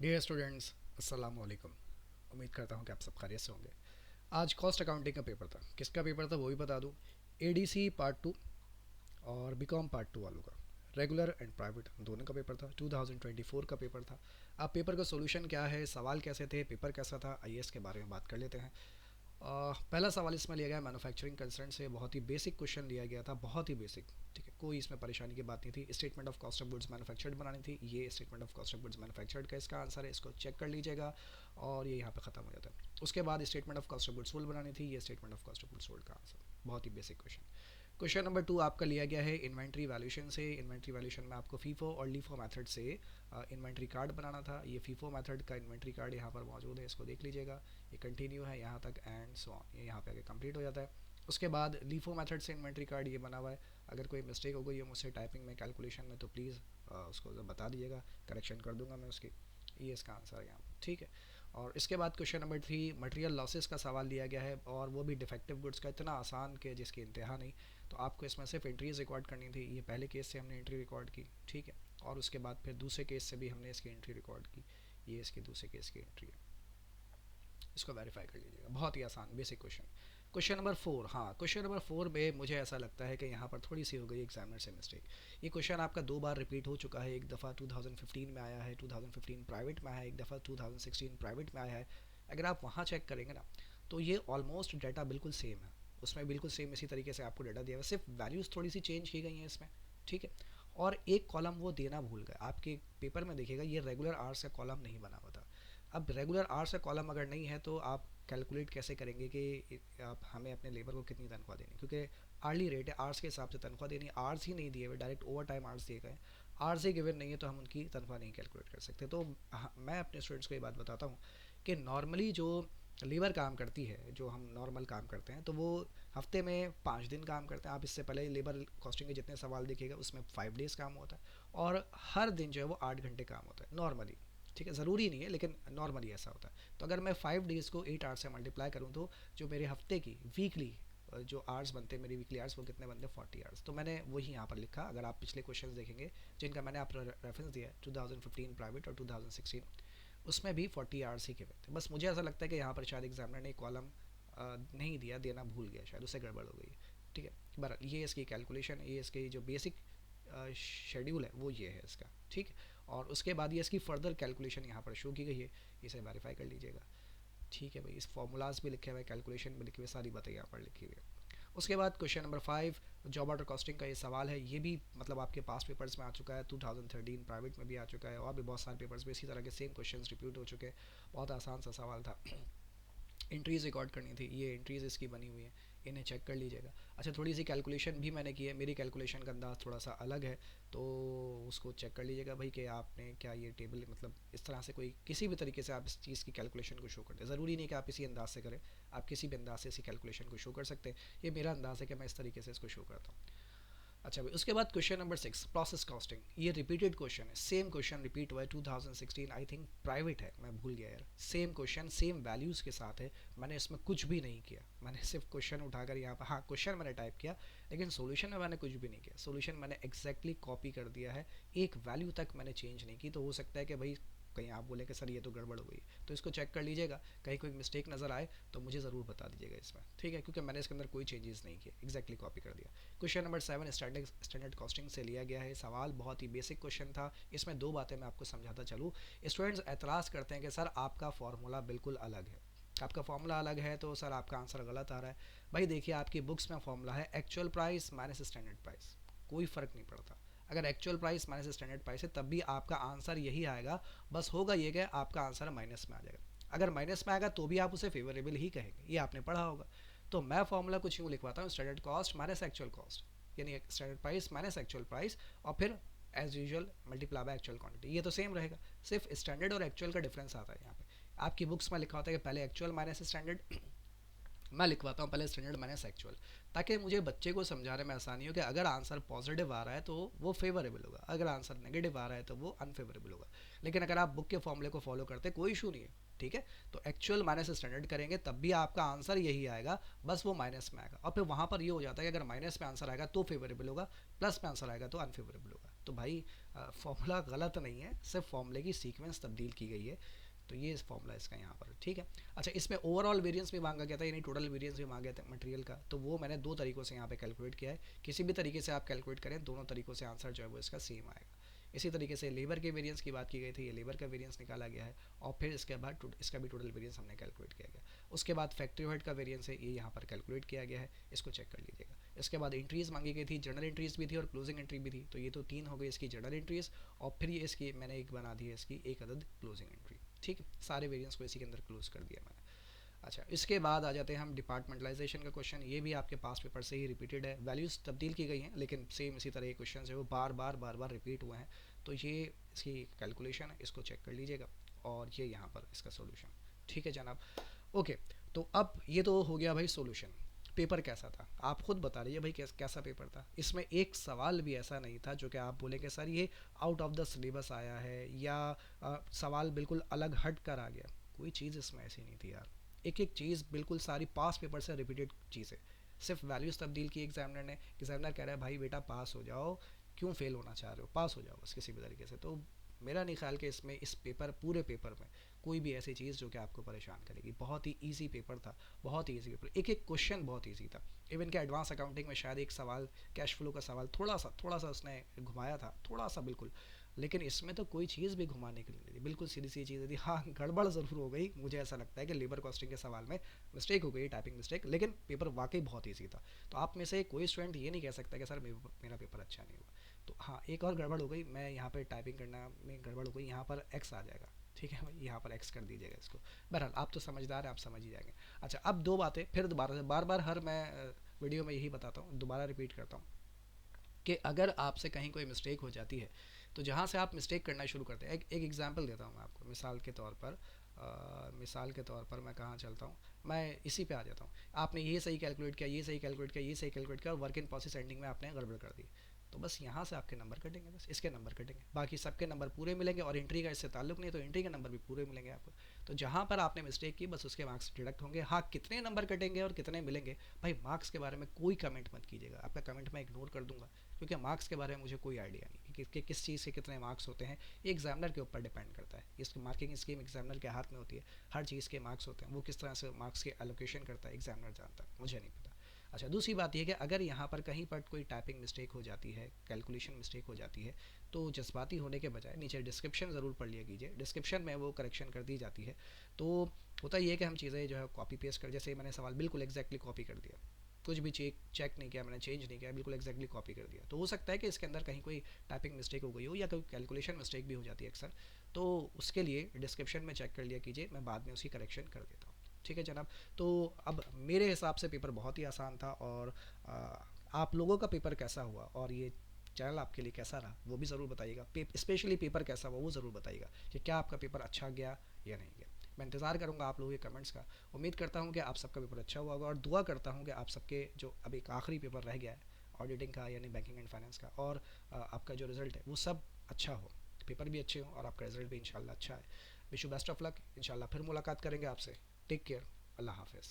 Dear students, अस्सलाम वालेकुम। उम्मीद करता हूँ कि आप सब खैरियत से होंगे। आज कॉस्ट अकाउंटिंग का पेपर था। किसका पेपर था वो भी बता दूँ। एडीसी पार्ट टू और बीकॉम पार्ट टू वालों का, रेगुलर एंड प्राइवेट दोनों का पेपर था। 2024 का पेपर था। अब पेपर का सोल्यूशन क्या है, सवाल कैसे थे, पेपर कैसा था, आइए इसके बारे में बात कर लेते हैं। पहला सवाल इसमें लिया गया मैन्युफैक्चरिंग कंसर्न से। बहुत ही बेसिक क्वेश्चन लिया गया था, बहुत ही बेसिक। ठीक है, कोई इसमें परेशानी की बात नहीं थी। Statement of cost of goods manufactured बनानी थी। ये statement of cost of goods manufactured का इसका आंसर है, इसको चेक कर लीजिएगा और ये यहाँ पे ख़त्म हो जाता है। उसके बाद statement of cost of goods sold बनानी थी। ये statement of cost of goods sold का आंसर। बहुत ही basic question. Question number two आपका लिया गया है इन्वेंट्री वैल्यूएशन से। इन्वेंट्री वैल्यूएशन में आपको फीफो और लीफो मेथड से इन्वेंट्री कार्ड बनाना था। ये फीफो मेथड का इन्वेंट्री कार्ड यहाँ पर मौजूद है, इसको देख लीजिएगा। ये कंटिन्यू है यहाँ तक एंड सो ऑन, ये यहाँ पे आगे कंप्लीट हो जाता है। उसके बाद लीफो मेथड से इन्वेंट्री कार्ड ये बना हुआ है। अगर कोई मिस्टेक हो गई है मुझसे टाइपिंग में, कैलकुलेशन में, तो प्लीज़ उसको बता दीजिएगा, करेक्शन कर दूंगा मैं उसकी। ये इसका आंसर है यहाँ पर, ठीक है। और इसके बाद question number three material losses का सवाल दिया गया है, और वो भी डिफेक्टिव गुड्स का, इतना आसान कि जिसकी इंतहा नहीं। तो आपको इसमें सिर्फ एंट्रीज रिकॉर्ड करनी थी। ये पहले केस से हमने एंट्री रिकॉर्ड की, ठीक है। और उसके बाद फिर दूसरे केस से भी हमने इसकी एंट्री रिकॉर्ड की। ये इसके दूसरे केस की एंट्री है, इसको वेरीफाई कर लीजिएगा। बहुत ही आसान basic question. Question number four, हाँ क्वेश्चन नंबर फोर में मुझे ऐसा लगता है कि यहाँ पर थोड़ी सी हो गई एग्जामिनर से मिस्टेक। ये क्वेश्चन आपका दो बार रिपीट हो चुका है। एक दफ़ा 2015 में आया है, 2015 प्राइवेट में आया है, एक दफ़ा 2016 प्राइवेट में आया है। अगर आप वहाँ चेक करेंगे ना, तो ये ऑलमोस्ट डाटा बिल्कुल सेम है। उसमें बिल्कुल सेम इसी तरीके से आपको डाटा दिया हुआ है, सिर्फ वैल्यूज़ थोड़ी सी चेंज की गई हैं इसमें, ठीक है। और एक कॉलम वो देना भूल गए। आपके पेपर में देखिएगा ये रेगुलर आवर्स का कॉलम नहीं बना हुआ था। अब रेगुलर आवर्स का कॉलम अगर नहीं है तो आप कैलकुलेट कैसे करेंगे कि आप हमें अपने लेबर को कितनी तनख्वाह देनी, क्योंकि आर्ली रेट है, आवर्स के हिसाब से तनख्वाह देनी। आवर्स ही नहीं दिए हुए, डायरेक्ट ओवर टाइम आवर्स दिए गए, आवर्स ही गिवन नहीं है, तो हम उनकी तनख्वाह नहीं कैलकुलेट कर सकते। तो मैं अपने स्टूडेंट्स को ये बात बताता हूँ कि नॉर्मली जो लेबर काम करती है, जो हम नॉर्मल काम करते हैं, तो वो हफ्ते में 5 दिन काम करते हैं। आप इससे पहले लेबर कॉस्टिंग के जितने सवाल देखिएगा उसमें 5 डेज़ काम होता है, और हर दिन जो है वो 8 घंटे काम होता है नॉर्मली, ठीक है। ज़रूरी नहीं है लेकिन नॉर्मली ऐसा होता है। तो अगर मैं 5 डेज़ को 8 आवर्स से मल्टीप्लाई करूँ तो जो मेरे हफ्ते की वीकली जो आवर्स बनते हैं, मेरी वीकली आवर्स, वो कितने बनते हैं, 40 आवर्स। तो मैंने वही यहाँ पर लिखा। अगर आप पिछले क्वेश्चन देखेंगे जिनका मैंने आप रेफरेंस दिया है, 2015 प्राइवेट और 2016, उसमें भी 40 आवर्स ही के हुए थे। बस मुझे ऐसा लगता है कि यहाँ पर शायद एग्जामिनर ने कॉलम नहीं दिया, देना भूल गया, शायद उससे गड़बड़ हो गई, ठीक है। बहरहाल ये इसकी कैलकुलेशन है, ये इसकी जो बेसिक शेड्यूल है वो ये है इसका, ठीक है। और उसके बाद ये इसकी फर्दर कैलकुलेशन यहाँ पर शो की गई है, इसे वेरीफाई कर लीजिएगा, ठीक है भाई। इस फॉर्मूलाज भी लिखे हुए, कैलकुलेशन भी लिखे हुए, सारी बातें यहाँ पर लिखी हुई है। उसके बाद question number 5 job order costing का ये सवाल है। ये भी मतलब आपके पास पेपर्स में आ चुका है, 2013 प्राइवेट में भी आ चुका है, और भी बहुत सारे पेपर्स में इसी तरह के सेम क्वेश्चंस रिपीट हो चुके हैं। बहुत आसान सा सवाल था। एंट्रीज़ रिकॉर्ड करनी थी, ये एंट्रीज़ इसकी बनी हुई है, इन्हें चेक कर लीजिएगा। अच्छा, थोड़ी सी कैलकुलेशन भी मैंने की है, मेरी कैलकुलेशन का अंदाज़ थोड़ा सा अलग है, तो उसको चेक कर लीजिएगा भाई कि आपने क्या ये टेबल मतलब इस तरह से कोई किसी भी तरीके से आप इस चीज़ की कैलकुलेशन को शो करते हैं। ज़रूरी नहीं कि आप इसी अंदाज से करें, आप किसी भी अंदाज से इसी कैलकुलेशन को शो कर सकते हैं। ये मेरा अंदाज़ है कि मैं इस तरीके से इसको शो करता हूँ। अच्छा भाई, उसके बाद क्वेश्चन नंबर 6 प्रोसेस कॉस्टिंग। ये रिपीटेड क्वेश्चन है, सेम क्वेश्चन रिपीट हुआ है 2016, आई थिंक प्राइवेट है, मैं भूल गया यार। सेम क्वेश्चन सेम वैल्यूज़ के साथ है। मैंने इसमें कुछ भी नहीं किया, मैंने सिर्फ क्वेश्चन उठाकर यहाँ पर, हाँ क्वेश्चन मैंने टाइप किया, लेकिन सोल्यूशन में मैंने कुछ भी नहीं किया। सोल्यूशन मैंने एग्जैक्टली कॉपी कर दिया है, एक वैल्यू तक मैंने चेंज नहीं की। तो हो सकता है कि भाई कहीं आप बोले कि सर ये तो गड़बड़ हो गई, तो इसको चेक कर लीजिएगा। कहीं कोई मिस्टेक नज़र आए तो मुझे ज़रूर बता दीजिएगा इसमें, ठीक है, क्योंकि मैंने इसके अंदर कोई चेंजेस नहीं किए, एग्जैक्टली कॉपी कर दिया। क्वेश्चन नंबर 7 स्टैंडर्ड कॉस्टिंग से लिया गया है सवाल। बहुत ही बेसिक क्वेश्चन था। इसमें दो बातें मैं आपको समझाता चलूँ। स्टूडेंट्स एतराज़ करते हैं कि सर आपका फॉर्मूला बिल्कुल अलग है, आपका फॉर्मूला अलग है तो सर आपका आंसर गलत आ रहा है। भाई देखिए, आपकी बुक्स में फॉर्मूला है actual price minus standard price, कोई फ़र्क नहीं पड़ता। अगर actual price minus standard price है तब भी आपका आंसर यही आएगा। बस होगा ये कि आपका आंसर माइनस में आ जाएगा। अगर माइनस में आएगा तो भी आप उसे फेवरेबल ही कहेंगे, ये आपने पढ़ा होगा। तो मैं फॉर्मूला कुछ यूँ लिखवाता हूँ, standard cost minus actual cost, यानी standard price minus actual price, और फिर as usual multiply by actual quantity. ये तो सेम रहेगा, सिर्फ स्टैंडर्ड और एक्चुअल का डिफरेंस आता है यहाँ पे। आपकी बुक्स में लिखा होता है कि पहले एक्चुअल माइनस स्टैंडर्ड, मैं लिखवाता हूँ पहले स्टैंडर्ड माइनस एक्चुअल, ताकि मुझे बच्चे को समझाने में आसानी हो कि अगर आंसर पॉजिटिव आ रहा है तो वो फेवरेबल होगा, अगर आंसर नेगेटिव आ रहा है तो वो अनफेवरेबल होगा। लेकिन अगर आप बुक के फॉर्मूले को फॉलो करते कोई इशू नहीं है, ठीक है। तो एक्चुअल माइनस स्टैंडर्ड करेंगे तब भी आपका आंसर यही आएगा, बस वो माइनस में आएगा। और फिर वहाँ पर ये हो जाता है कि अगर माइनस में आंसर आएगा तो फेवरेबल होगा, प्लस में आंसर आएगा तो अनफेवरेबल होगा। तो भाई फॉर्मूला गलत नहीं है, सिर्फ फॉर्मूले की सीक्वेंस तब्दील की गई है। तो ये फॉर्मूला इसका यहाँ पर, ठीक है। अच्छा, इसमें ओवरऑल वेरिएंस भी मांगा गया था, यानी टोटल वेरिएंस भी मांगा गया था मटेरियल का, तो वो मैंने दो तरीकों से यहाँ पे कैलकुलेट किया है। किसी भी तरीके से आप कैलकुलेट करें, दोनों तरीकों से आंसर जो है वो इसका सेम आएगा। इसी तरीके से लेबर के वेरिएंस की बात की गई थी, ये लेबर का वेरिएंस निकाला गया है, और फिर इसके बाद इसका भी टोटल वेरिएंस हमने कैलकुलेट किया गया। उसके बाद फैक्ट्री ओवरहेड का वेरिएंस है, ये यहाँ पर कैलकुलेट किया गया है, इसको चेक कर लीजिएगा। इसके बाद एंट्रीज मांगी गई थी, जर्नल एंट्रीज भी थी और क्लोजिंग एंट्री भी थी, तो ये तो तीन हो गई इसकी जर्नल एंट्रीज, और फिर ये इसकी मैंने एक बना दी है इसकी एक अदद क्लोजिंग एंट्री, ठीक है। सारे वेरिएंस को इसी के अंदर क्लोज कर दिया मैंने। अच्छा, इसके बाद आ जाते हैं हम डिपार्टमेंटलाइजेशन का क्वेश्चन। ये भी आपके पास पेपर से ही रिपीटेड है, वैल्यूज़ तब्दील की गई हैं लेकिन सेम इसी तरह के क्वेश्चन है वो बार बार रिपीट हुए हैं। तो ये इसकी कैलकुलेशन है, इसको चेक कर लीजिएगा, और ये यहाँ पर इसका सोल्यूशन, ठीक है जनाब। ओके, तो अब ये तो हो गया भाई सोल्यूशन। पेपर कैसा था आप खुद बता रही है भाई, कैसा पेपर था। इसमें एक सवाल भी ऐसा नहीं था जो कि आप बोलेंगे सर ये आउट ऑफ द सिलेबस आया है, या सवाल बिल्कुल अलग हट कर आ गया। कोई चीज़ इसमें ऐसी नहीं थी यार, एक एक चीज़ बिल्कुल सारी पास पेपर से रिपीटेड चीज़ है। सिर्फ वैल्यूज़ तब्दील की एग्जामिनर ने, एग्जामिनर कह रहा है भाई बेटा पास हो जाओ, क्यों फेल होना चाह रहे हो, पास हो जाओ बस किसी भी तरीके से। तो मेरा नहीं ख्याल कि इसमें इस पेपर पूरे पेपर में कोई भी ऐसी चीज़ जो कि आपको परेशान करेगी। बहुत ही ईजी पेपर था, बहुत ही ईजी पेपर, एक एक क्वेश्चन बहुत ईजी था। इवन कि एडवांस अकाउंटिंग में शायद एक सवाल कैश फ्लो का सवाल थोड़ा सा उसने घुमाया था, थोड़ा सा बिल्कुल, लेकिन इसमें तो कोई चीज़ भी घुमाने के लिए नहीं थी, बिल्कुल सीधी सी चीज़ थी। हाँ, गड़बड़ ज़रूर हो गई, मुझे ऐसा लगता है कि लेबर कॉस्टिंग के सवाल में मिस्टेक हो गई, टाइपिंग मिस्टेक, लेकिन पेपर वाकई बहुत ईजी था। तो आप में से कोई स्टूडेंट ये नहीं कह सकता कि सर मेरा पेपर अच्छा नहीं हुआ। तो हाँ, एक और गड़बड़ हो गई, मैं यहाँ पर टाइपिंग करना में गड़बड़ हो गई, यहाँ पर एक्स आ जाएगा, ठीक है भाई, यहाँ पर एक्स कर दीजिएगा इसको। बहरहाल आप तो समझदार हैं, आप समझ ही जाएंगे। अच्छा, अब दो बातें फिर दोबारा से, बार बार हर मैं वीडियो में यही बताता हूँ, दोबारा रिपीट करता हूँ कि अगर आपसे कहीं कोई मिस्टेक हो जाती है, तो जहाँ से आप मिस्टेक करना शुरू करते हैं, एक एग्जांपल देता हूँ मैं आपको, मिसाल के तौर पर मैं कहाँ चलता हूँ, मैं इसी पे आ जाता हूँ। आपने ये सही कैलकुलेट किया, ये सही कैलकुलेट किया, ये सही कैलकुलेट किया, और वर्क इन प्रोसेस एंडिंग में आपने गड़बड़ कर दी, तो बस यहाँ से आपके नंबर कटेंगे, बस इसके नंबर कटेंगे, बाकी सबके नंबर पूरे मिलेंगे, और एंट्री का इससे ताल्लुक नहीं, तो एंट्री के नंबर भी पूरे मिलेंगे आपको। तो जहाँ पर आपने मिस्टेक की बस उसके मार्क्स डिडक्ट होंगे। हाँ, कितने नंबर कटेंगे और कितने मिलेंगे, भाई मार्क्स के बारे में कोई कमेंट मत कीजिएगा, आपका कमेंट मैं इग्नोर कर दूंगा, क्योंकि मार्क्स के बारे में मुझे कोई आइडिया नहीं कि किस चीज़ से कितने मार्क्स होते हैं। ये एग्जामिनर के ऊपर डिपेंड करता है, इसकी मार्किंग स्कीम एग्जामिनर के हाथ में होती है, हर चीज़ के मार्क्स होते हैं, वो किस तरह से मार्क्स के एलोकेशन करता है एग्जामिनर जानता है, मुझे नहीं पता। अच्छा, दूसरी बात यह कि अगर यहाँ पर कहीं पर कोई टाइपिंग मिस्टेक हो जाती है, कैलकुलेशन मिस्टेक हो जाती है, तो जज्बाती होने के बजाय नीचे डिस्क्रिप्शन ज़रूर पढ़ लिया कीजिए, डिस्क्रिप्शन में वो करेक्शन कर दी जाती है। तो होता ये है कि हम चीज़ें जो है कॉपी पेस्ट कर, जैसे मैंने सवाल बिल्कुल एग्जैक्टली कॉपी कर दिया, कुछ भी चेक नहीं किया मैंने, चेंज नहीं किया, बिल्कुल एग्जैक्टली कॉपी कर दिया, तो हो सकता है कि इसके अंदर कहीं कोई टाइपिंग मिस्टेक हो गई हो, या कोई कैलकुलेशन मिस्टेक भी हो जाती है अक्सर। तो उसके लिए डिस्क्रिप्शन में चेक कर लिया कीजिए, मैं बाद में उसकी करेक्शन कर देता हूँ, ठीक है जनाब। तो अब मेरे हिसाब से पेपर बहुत ही आसान था, और आप लोगों का पेपर कैसा हुआ और ये चैनल आपके लिए कैसा रहा वो भी ज़रूर बताइएगा। स्पेशली पेपर कैसा हुआ वो ज़रूर बताइएगा, कि क्या आपका पेपर अच्छा गया या नहीं गया। मैं इंतज़ार करूँगा आप लोगों के कमेंट्स का। उम्मीद करता हूँ कि आप सबका पेपर अच्छा हुआ होगा, और दुआ करता हूँ कि आप सबके जो अभी एक आखिरी पेपर रह गया है ऑडिटिंग का, यानी बैंकिंग एंड फाइनेंस का, और आपका जो रिज़ल्ट है वो सब अच्छा हो, पेपर भी अच्छे हो और आपका रिज़ल्ट भी इंशाल्लाह अच्छा है। Wish you best of luck, इंशाल्लाह फिर मुलाकात करेंगे आपसे। टेक केयर, अल्लाह हाफिज़।